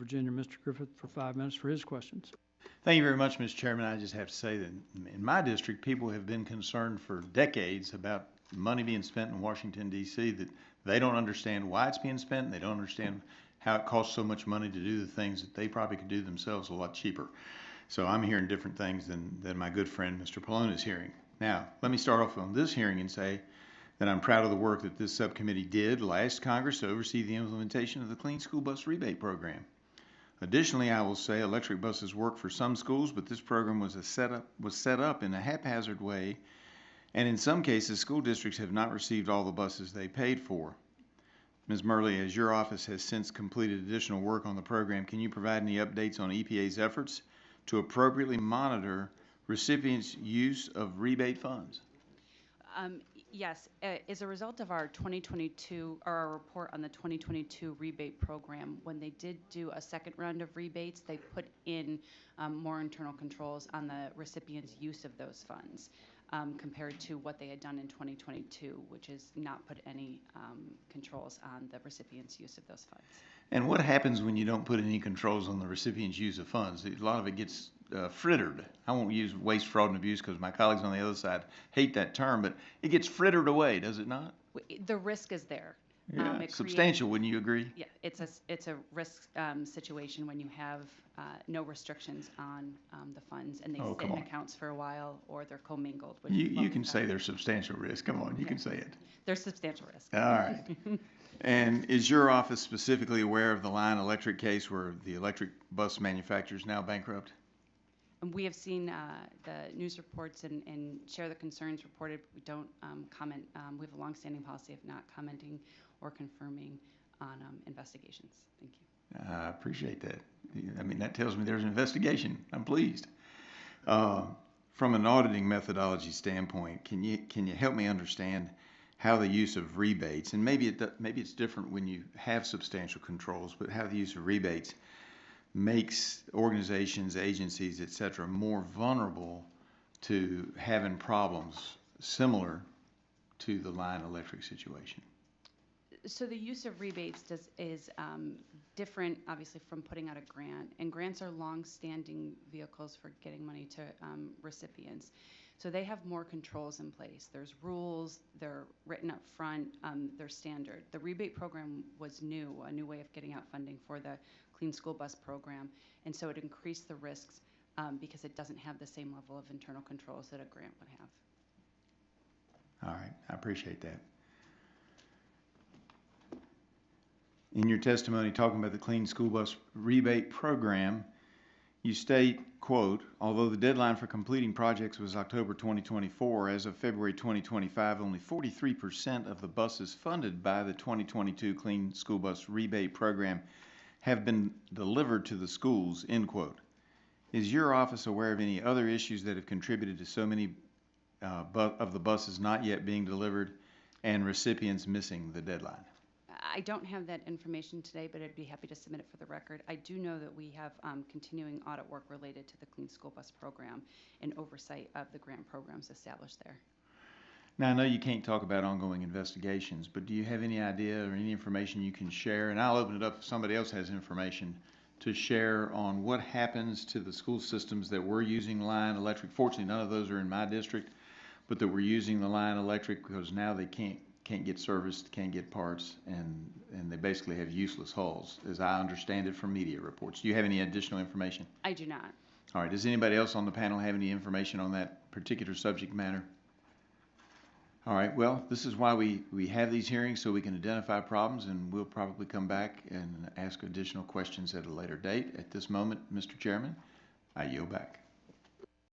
Virginia, Mr. Griffith, for 5 minutes for his questions. Thank you very much, Mr. Chairman. I just have to say that in my district, people have been concerned for decades about money being spent in Washington, D.C., that they don't understand why it's being spent, and they don't understand how it costs so much money to do the things that they probably could do themselves a lot cheaper. So I'm hearing different things than my good friend, Mr. Pallone, is hearing. Now, let me start off on this hearing and say that I'm proud of the work that this subcommittee did last Congress to oversee the implementation of the Clean School Bus Rebate program. Additionally, I will say electric buses work for some schools, but this program was set up in a haphazard way, and in some cases, school districts have not received all the buses they paid for. Ms. Murley, as your office has since completed additional work on the program, can you provide any updates on EPA's efforts to appropriately monitor recipients' use of rebate funds? Yes, as a result of our 2022, or our report on the 2022 rebate program, when they did do a second round of rebates, they put in more internal controls on the recipient's use of those funds compared to what they had done in 2022, which is not put any controls on the recipient's use of those funds. And what happens when you don't put any controls on the recipient's use of funds? A lot of it gets frittered. I won't use waste, fraud, and abuse because my colleagues on the other side hate that term, but it gets frittered away, does it not? The risk is there. Yeah, substantial, wouldn't you agree? Yeah, it's a risk situation when you have no restrictions on the funds and they sit in accounts for a while or they're commingled. You can say there's substantial risk. Come on, you can say it. There's substantial risk. All right. And is your office specifically aware of the Lion Electric case where the electric bus manufacturer is now bankrupt? We have seen the news reports and share the concerns reported. We don't comment. We have a longstanding policy of not commenting or confirming on investigations. Thank you. I appreciate that. I mean, that tells me there's an investigation. I'm pleased. From an auditing methodology standpoint, can you help me understand how the use of rebates, and maybe it's different when you have substantial controls, but how the use of rebates makes organizations, agencies, et cetera, more vulnerable to having problems similar to the Lion Electric situation? So the use of rebates is different, obviously, from putting out a grant. And grants are long-standing vehicles for getting money to recipients. So they have more controls in place. There's rules, they're written up front, they're standard. The rebate program was new, a new way of getting out funding for the Clean School Bus program. And so it increased the risks because it doesn't have the same level of internal controls that a grant would have. All right, I appreciate that. In your testimony talking about the Clean School Bus Rebate program, you state, quote, although the deadline for completing projects was October 2024, as of February 2025, only 43% of the buses funded by the 2022 Clean School Bus Rebate program have been delivered to the schools, end quote. Is your office aware of any other issues that have contributed to so many of the buses not yet being delivered and recipients missing the deadline? I don't have that information today, but I'd be happy to submit it for the record. I do know that we have continuing audit work related to the Clean School Bus program and oversight of the grant programs established there. Now, I know you can't talk about ongoing investigations, but do you have any idea or any information you can share? And I'll open it up if somebody else has information to share on what happens to the school systems that were using Lion Electric. Fortunately, none of those are in my district, but that we're using the Lion Electric because now they can't get serviced, can't get parts, and they basically have useless hulls, as I understand it from media reports. Do you have any additional information? I do not. All right. Does anybody else on the panel have any information on that particular subject matter? All right. Well, this is why we have these hearings, so we can identify problems, and we'll probably come back and ask additional questions at a later date. At this moment, Mr. Chairman, I yield back.